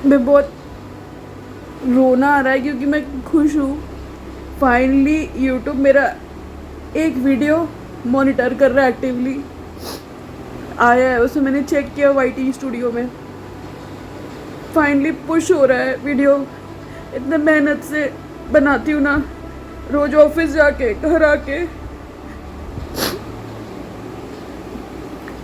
मैं बहुत रोना आ रहा है क्योंकि मैं खुश हूँ। फाइनली यूट्यूब मेरा एक वीडियो मॉनिटर कर रहा है, एक्टिवली आया है। उसे मैंने चेक किया वाईटी स्टूडियो में, फाइनली पुश हो रहा है वीडियो। इतने मेहनत से बनाती हूँ ना, रोज ऑफिस जाके घर आके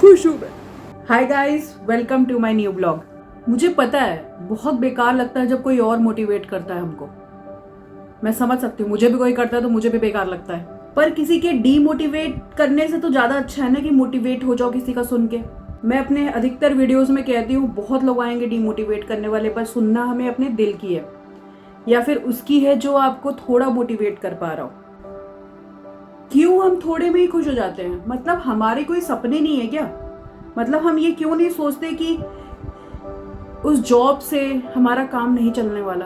खुश हूँ मैं। Hi guys, welcome to my new blog. मुझे पता है बहुत बेकार लगता है जब कोई और मोटिवेट करता है हमको। मैं समझ सकती हूँ, मुझे भी कोई करता है तो मुझे भी बेकार लगता है। पर किसी के डीमोटिवेट करने से तो ज्यादा अच्छा है ना कि मोटिवेट हो जाओ किसी का सुन के। मैं अपने अधिकतर वीडियोस में कहती हूँ बहुत लोग आएंगे डीमोटिवेट करने वाले, पर सुनना हमें अपने दिल की है या फिर उसकी है जो आपको थोड़ा मोटिवेट कर पा रहा हो। क्यों हम थोड़े में ही खुश हो जाते हैं? मतलब हमारे कोई सपने नहीं है क्या? मतलब हम ये क्यों नहीं सोचते कि उस जॉब से हमारा काम नहीं चलने वाला?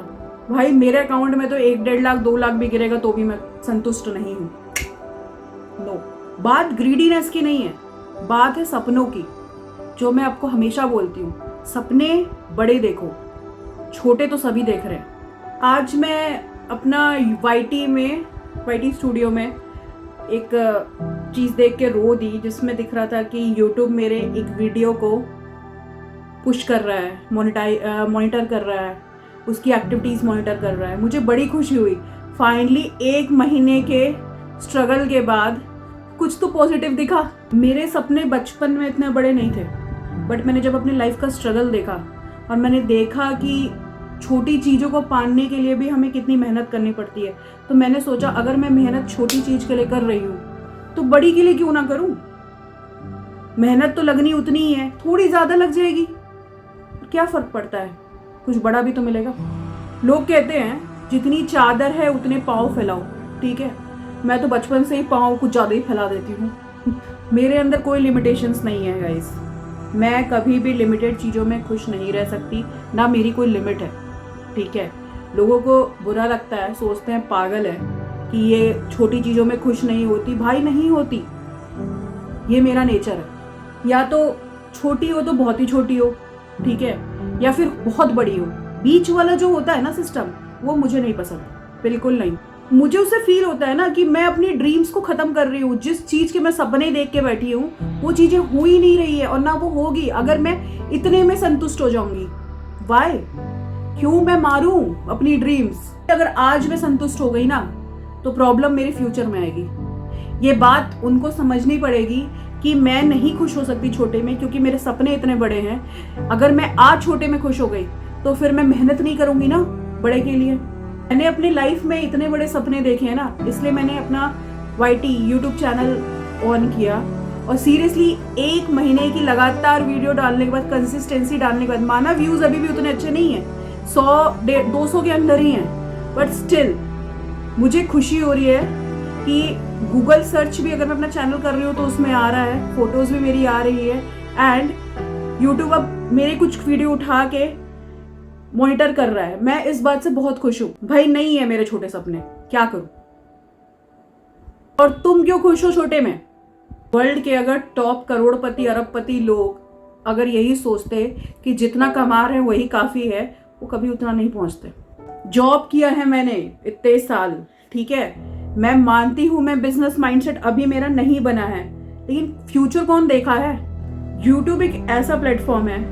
भाई मेरे अकाउंट में तो 1-1.5 लाख 2 लाख भी गिरेगा तो भी मैं संतुष्ट नहीं हूँ। नो, बात ग्रीडीनेस की नहीं है, बात है सपनों की। जो मैं आपको हमेशा बोलती हूँ, सपने बड़े देखो, छोटे तो सभी देख रहे हैं। आज मैं अपना वाईटी स्टूडियो में एक चीज़ देख के रो दी, जिसमें दिख रहा था कि यूट्यूब मेरे एक वीडियो को पुश कर रहा है, मॉनिटर कर रहा है, उसकी एक्टिविटीज़ मॉनिटर कर रहा है। मुझे बड़ी खुशी हुई। फाइनली 1 महीने के स्ट्रगल के बाद कुछ तो पॉजिटिव दिखा। मेरे सपने बचपन में इतने बड़े नहीं थे, बट मैंने जब अपनी लाइफ का स्ट्रगल देखा और मैंने देखा कि छोटी चीज़ों को पाने के लिए भी हमें कितनी मेहनत करनी पड़ती है, तो मैंने सोचा अगर मैं मेहनत छोटी चीज़ के लिए कर रही हूँ तो बड़ी के लिए क्यों ना करूँ। मेहनत तो लगनी उतनी ही है, थोड़ी ज़्यादा लग जाएगी, क्या फर्क पड़ता है, कुछ बड़ा भी तो मिलेगा। लोग कहते हैं जितनी चादर है उतने पाँव फैलाओ, ठीक है, मैं तो बचपन से ही पाँव कुछ ज़्यादा ही फैला देती हूँ। मेरे अंदर कोई लिमिटेशंस नहीं है गाइस। मैं कभी भी लिमिटेड चीज़ों में खुश नहीं रह सकती, ना मेरी कोई लिमिट है, ठीक है। लोगों को बुरा लगता है, सोचते हैं पागल है कि ये छोटी चीज़ों में खुश नहीं होती। भाई नहीं होती, ये मेरा नेचर है। या तो छोटी हो तो बहुत ही छोटी हो, ठीक है, या फिर बहुत बड़ी हो। बीच वाला जो होता है ना सिस्टम, वो मुझे नहीं पसंद, बिल्कुल नहीं। मुझे उससे फील होता है ना कि मैं अपनी ड्रीम्स को खत्म कर रही हूँ। जिस चीज के मैं सपने देख के बैठी हूँ वो चीजें हो ही नहीं रही है, और ना वो होगी अगर मैं इतने में संतुष्ट हो जाऊंगी। वाई? क्यों मैं मारूं अपनी ड्रीम्स? अगर आज मैं संतुष्ट हो गई ना तो प्रॉब्लम मेरे फ्यूचर में आएगी। ये बात उनको समझनी पड़ेगी कि मैं नहीं खुश हो सकती छोटे में, क्योंकि मेरे सपने इतने बड़े हैं। अगर मैं आज छोटे में खुश हो गई तो फिर मैं मेहनत नहीं करूंगी ना बड़े के लिए। मैंने अपनी लाइफ में इतने बड़े सपने देखे हैं ना, इसलिए मैंने अपना वाईटी यूट्यूब चैनल ऑन किया। और सीरियसली 1 महीने की लगातार वीडियो डालने के बाद, कंसिस्टेंसी डालने के बाद, माना व्यूज अभी भी उतने अच्छे नहीं है, 100-200 के अंदर ही हैं, बट स्टिल मुझे खुशी हो रही है कि गूगल सर्च भी अगर मैं अपना चैनल कर रही हूँ तो उसमें आ रहा है, फोटोज भी मेरी आ रही है, एंड यूट्यूब अब मेरे कुछ वीडियो उठा के मॉनिटर कर रहा है। मैं इस बात से बहुत खुश हूँ। भाई नहीं है मेरे छोटे सपने, क्या करूं? और तुम क्यों खुश हो छोटे में? वर्ल्ड के अगर टॉप करोड़पति अरबपति लोग अगर यही सोचते कि जितना कमा रहे हैं वही काफी है, वो कभी उतना नहीं पहुंचते। जॉब किया है मैंने इतने साल, ठीक है, मैं मानती हूं मैं बिजनेस माइंडसेट अभी मेरा नहीं बना है, लेकिन फ्यूचर कौन देखा है? यूट्यूब एक ऐसा प्लेटफॉर्म है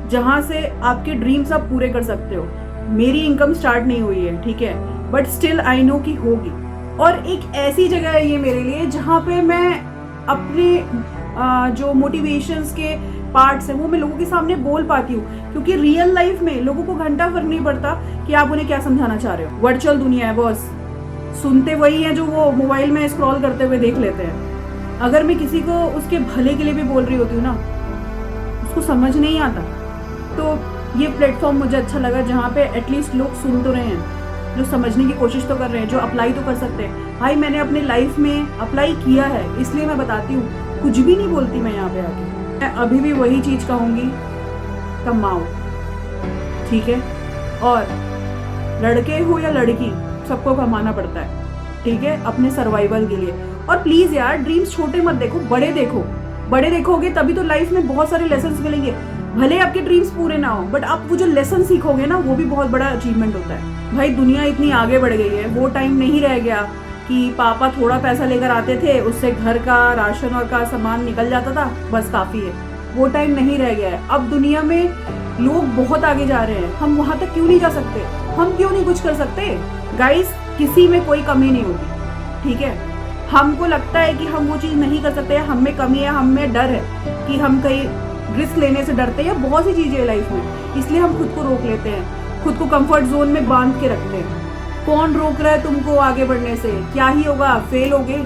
जहां से आपके ड्रीम्स आप पूरे कर सकते हो। मेरी इनकम स्टार्ट नहीं हुई है, ठीक है, बट स्टिल आई नो कि होगी। और एक ऐसी जगह है ये मेरे लिए जहां पे मैं अपने जो मोटिवेशंस के पार्ट्स हैं वो मैं लोगों के सामने बोल पाती हूँ, क्योंकि रियल लाइफ में लोगों को घंटा फर्क नहीं पड़ता कि आप उन्हें क्या समझाना चाह रहे हो। वर्चुअल दुनिया है बॉस, सुनते वही है जो वो मोबाइल में स्क्रॉल करते हुए देख लेते हैं। अगर मैं किसी को उसके भले के लिए भी बोल रही होती हूँ ना, उसको समझ नहीं आता। तो ये प्लेटफॉर्म मुझे अच्छा लगा जहाँ पे एटलीस्ट लोग सुन तो रहे हैं, जो समझने की कोशिश तो कर रहे हैं, जो अप्लाई तो कर सकते हैं। भाई मैंने अपने लाइफ में अप्लाई किया है, इसलिए मैं बताती हूँ, कुछ भी नहीं बोलती मैं यहाँ पे आके। मैं अभी भी वही चीज कहूँगी, कमाओ, ठीक है, और लड़के हो या लड़की सबको कमाना पड़ता है, ठीक है, अपने सर्वाइवल के लिए। और प्लीज यार ड्रीम्स छोटे मत देखो, बड़े देखो। बड़े देखोगे तभी तो लाइफ में बहुत सारे लेसन्स मिलेंगे। भले आपके ड्रीम्स पूरे ना हो, बट आप वो जो लेसन सीखोगे ना, वो भी बहुत बड़ा अचीवमेंट होता है। भाई दुनिया इतनी आगे बढ़ गई है, वो टाइम नहीं रह गया कि पापा थोड़ा पैसा लेकर आते थे, उससे घर का राशन और का सामान निकल जाता था, बस काफ़ी है। वो टाइम नहीं रह गया है। अब दुनिया में लोग बहुत आगे जा रहे हैं, हम वहाँ तक क्यों नहीं जा सकते? हम क्यों नहीं कुछ कर सकते? गाइस, किसी में कोई कमी नहीं होती, ठीक है? हमको लगता है कि हम वो चीज़ नहीं कर सकते, हम में कमी है, हम में डर है कि हम कहीं रिस्क लेने से डरते हैं, बहुत सी चीज़ें है लाइफ में, इसलिए हम खुद को रोक लेते हैं, खुद को कंफर्ट जोन में बांध के रखते हैं। कौन रोक रहा है तुमको आगे बढ़ने से? क्या ही होगा? फेल होगे,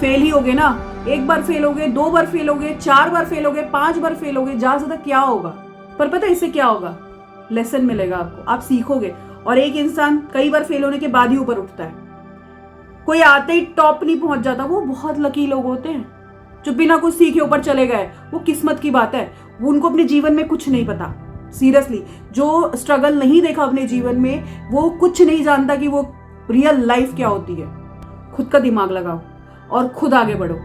फेल ही होगे ना। एक बार फेल होगे, 2 बार फेल होगे, 4 बार फेल होगे, 5 बार फेल होगे, ज्यादा से ज्यादा क्या होगा? पर पता है इससे क्या होगा? लेसन मिलेगा आपको, आप सीखोगे। और एक इंसान कई बार फेल होने के बाद ही ऊपर उठता है। कोई आते ही टॉप नहीं पहुंच जाता, वो बहुत लकी लोग होते हैं जो बिना कुछ सीखे ऊपर चले गए। वो किस्मत की बात है, वो उनको अपने जीवन में कुछ नहीं पता। सीरियसली, जो स्ट्रगल नहीं देखा अपने जीवन में, वो कुछ नहीं जानता कि वो रियल लाइफ क्या होती है। खुद का दिमाग लगाओ और खुद आगे बढ़ो।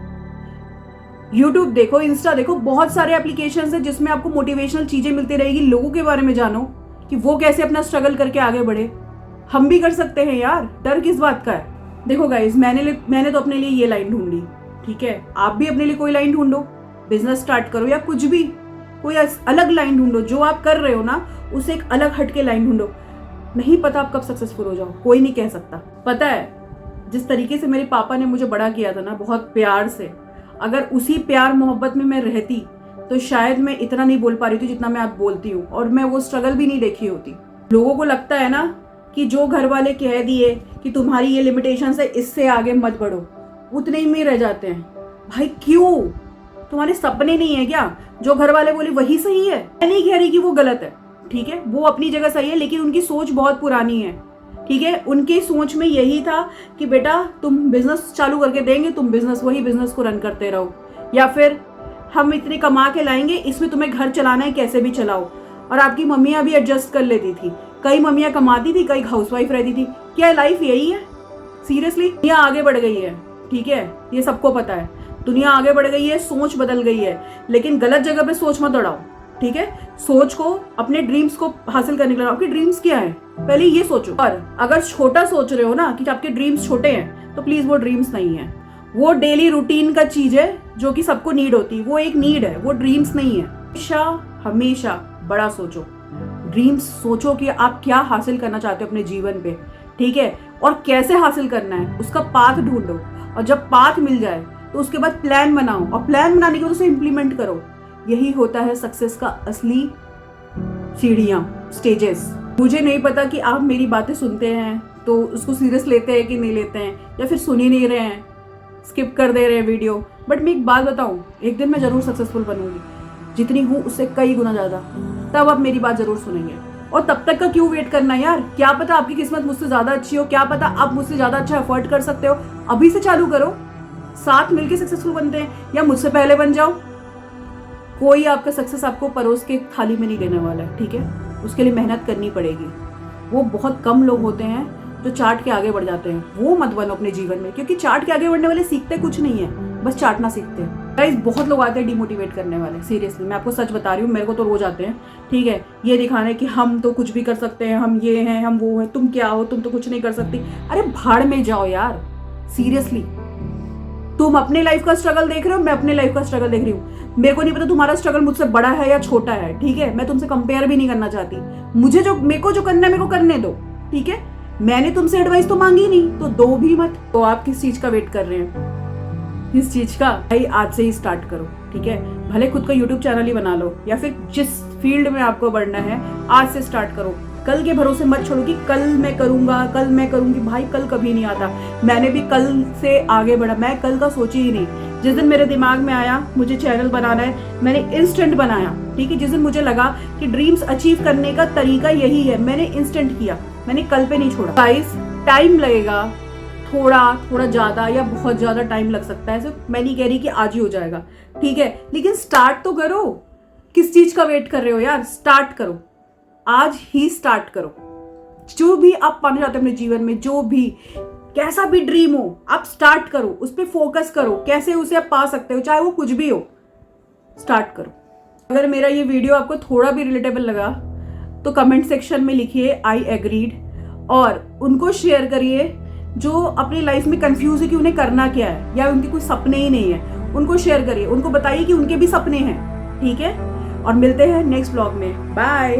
यूट्यूब देखो, इंस्टा देखो, बहुत सारे एप्लीकेशंस हैं जिसमें आपको मोटिवेशनल चीजें मिलती रहेगी। लोगों के बारे में जानो कि वो कैसे अपना स्ट्रगल करके आगे बढ़े। हम भी कर सकते हैं यार, डर किस बात का है? देखो गाइज, मैंने तो अपने लिए ये लाइन ढूंढी, ठीक है? आप भी अपने लिए कोई लाइन ढूंढो, बिजनेस स्टार्ट करो या कुछ भी, कोई अलग लाइन ढूंढो। जो आप कर रहे हो ना, उसे एक अलग हटके लाइन ढूंढो। नहीं पता आप कब सक्सेसफुल हो जाओ, कोई नहीं कह सकता। पता है, जिस तरीके से मेरे पापा ने मुझे बड़ा किया था ना, बहुत प्यार से, अगर उसी प्यार मोहब्बत में मैं रहती तो शायद मैं इतना नहीं बोल पा रही थी जितना मैं अब बोलती हूँ, और मैं वो स्ट्रगल भी नहीं देखी होती। लोगों को लगता है ना कि जो घर वाले कह दिए कि तुम्हारी ये लिमिटेशंस है, इससे आगे मत बढ़ो, उतने ही में रह जाते हैं। भाई क्यों? तुम्हारे सपने नहीं है क्या? जो घर वाले बोले वही सही है। मैं नहीं कह रही कि वो गलत है, ठीक है? वो अपनी जगह सही है, लेकिन उनकी सोच बहुत पुरानी है, ठीक है? उनकी सोच में यही था कि बेटा तुम बिजनेस चालू करके देंगे, तुम वही बिजनेस को रन करते रहो, या फिर हम इतने कमा के लाएंगे, इसमें तुम्हें घर चलाना है, कैसे भी चलाओ। और आपकी मम्मियाँ भी एडजस्ट कर लेती थी। कई मम्मियाँ कमाती थी, कई हाउसवाइफ रहती थी। क्या लाइफ यही है? सीरियसली, दुनिया आगे बढ़ गई है, ठीक है? ये सबको पता है, दुनिया आगे बढ़ गई है, सोच बदल गई है, लेकिन गलत जगह पे सोच मत उड़ाओ, ठीक है? सोच को, अपने ड्रीम्स को हासिल करने के लिए, आपके ड्रीम्स क्या है पहले ये सोचो। और अगर छोटा सोच रहे हो ना कि आपके ड्रीम्स छोटे हैं, तो प्लीज वो ड्रीम्स नहीं है, वो डेली रूटीन का चीज है जो कि सबको नीड होती है, वो एक नीड है, वो ड्रीम्स नहीं है। हमेशा बड़ा सोचो, ड्रीम्स सोचो कि आप क्या हासिल करना चाहते हो अपने जीवन पे, ठीक है? और कैसे हासिल करना है उसका पाथ ढूंढो, और जब पाथ मिल जाए तो उसके बाद प्लान बनाओ, और प्लान बनाने के बाद उसे इम्प्लीमेंट करो। यही होता है सक्सेस का असली सीढ़ियां, स्टेजेस। मुझे नहीं पता कि आप मेरी बातें सुनते हैं तो उसको सीरियस लेते हैं कि नहीं लेते हैं, या फिर सुन ही नहीं रहे हैं, स्किप कर दे रहे हैं वीडियो। बट मैं एक बात बताऊं, एक दिन मैं जरूर सक्सेसफुल बनूंगी, जितनी हूँ उससे कई गुना ज्यादा। तब आप मेरी बात जरूर सुनेंगे। और तब तक का क्यों वेट करना यार? क्या पता आपकी किस्मत मुझसे ज्यादा अच्छी हो, क्या पता आप मुझसे ज्यादा अच्छा एफर्ट कर सकते हो। अभी से चालू करो, साथ मिलके सक्सेसफुल बनते हैं, या मुझसे पहले बन जाओ। कोई आपका सक्सेस आपको परोस के थाली में नहीं देने वाला है, ठीक है? उसके लिए मेहनत करनी पड़ेगी। वो बहुत कम लोग होते हैं जो चाट के आगे बढ़ जाते हैं, वो मत बनो अपने जीवन में, क्योंकि चाट के आगे बढ़ने वाले सीखते कुछ नहीं है, बस चाटना सीखते हैं। गाइस, बहुत लोग आते हैं डिमोटिवेट करने वाले, सीरियसली मैं आपको सच बता रही हूँ, मेरे को तो रोज आते हैं, ठीक है? ये दिखाने कि हम तो कुछ भी कर सकते हैं, हम ये हैं, हम वो हैं, तुम क्या हो, तुम तो कुछ नहीं कर सकती। अरे भाड़ में जाओ यार, सीरियसली। तुम अपने लाइफ का स्ट्रगल देख रहे हो, मैं अपने लाइफ का स्ट्रगल देख रही हूँ। मेरे को नहीं पता तुम्हारा स्ट्रगल मुझसे बड़ा है या छोटा है, ठीक है? मैं तुमसे कंपेयर भी नहीं करना चाहती। मेरे को जो करना है मेरे को करने दो, ठीक है? मैंने तुमसे एडवाइस तो मांगी नहीं, तो दो भी मत। तो आप किस चीज का वेट कर रहे हैं? किस चीज का? भाई आज से ही स्टार्ट करो, ठीक है? भले खुद का यूट्यूब चैनल ही बना लो, या फिर जिस फील्ड में आपको बढ़ना है आज से स्टार्ट करो। कल के भरोसे मत छोड़ो कि कल मैं करूंगा, कल मैं करूंगी। भाई कल कभी नहीं आता। मैंने भी कल से आगे बढ़ा, मैं कल का सोची ही नहीं। जिस दिन मेरे दिमाग में आया मुझे चैनल बनाना है, मैंने इंस्टेंट बनाया, ठीक है? जिस दिन मुझे लगा कि ड्रीम्स अचीव करने का तरीका यही है, मैंने इंस्टेंट किया, मैंने कल पे नहीं छोड़ा। गाइस, टाइम लगेगा, थोड़ा ज्यादा या बहुत ज्यादा टाइम लग सकता है। सिर्फ मैं नहीं कह रही कि आज ही हो जाएगा, ठीक है? लेकिन स्टार्ट तो करो। किस चीज का वेट कर रहे हो यार? स्टार्ट करो, आज ही स्टार्ट करो। जो भी आप पाना चाहते हो अपने जीवन में, जो भी कैसा भी ड्रीम हो, आप स्टार्ट करो, उस पर फोकस करो, कैसे उसे आप पा सकते हो, चाहे वो कुछ भी हो, स्टार्ट करो। अगर मेरा ये वीडियो आपको थोड़ा भी रिलेटेबल लगा तो कमेंट सेक्शन में लिखिए आई एग्रीड, और उनको शेयर करिए जो अपनी लाइफ में कंफ्यूज है कि उन्हें करना क्या है या उनके कोई सपने ही नहीं है। उनको शेयर करिए, उनको बताइए कि उनके भी सपने हैं, ठीक है। और मिलते हैं नेक्स्ट ब्लॉग में। बाय।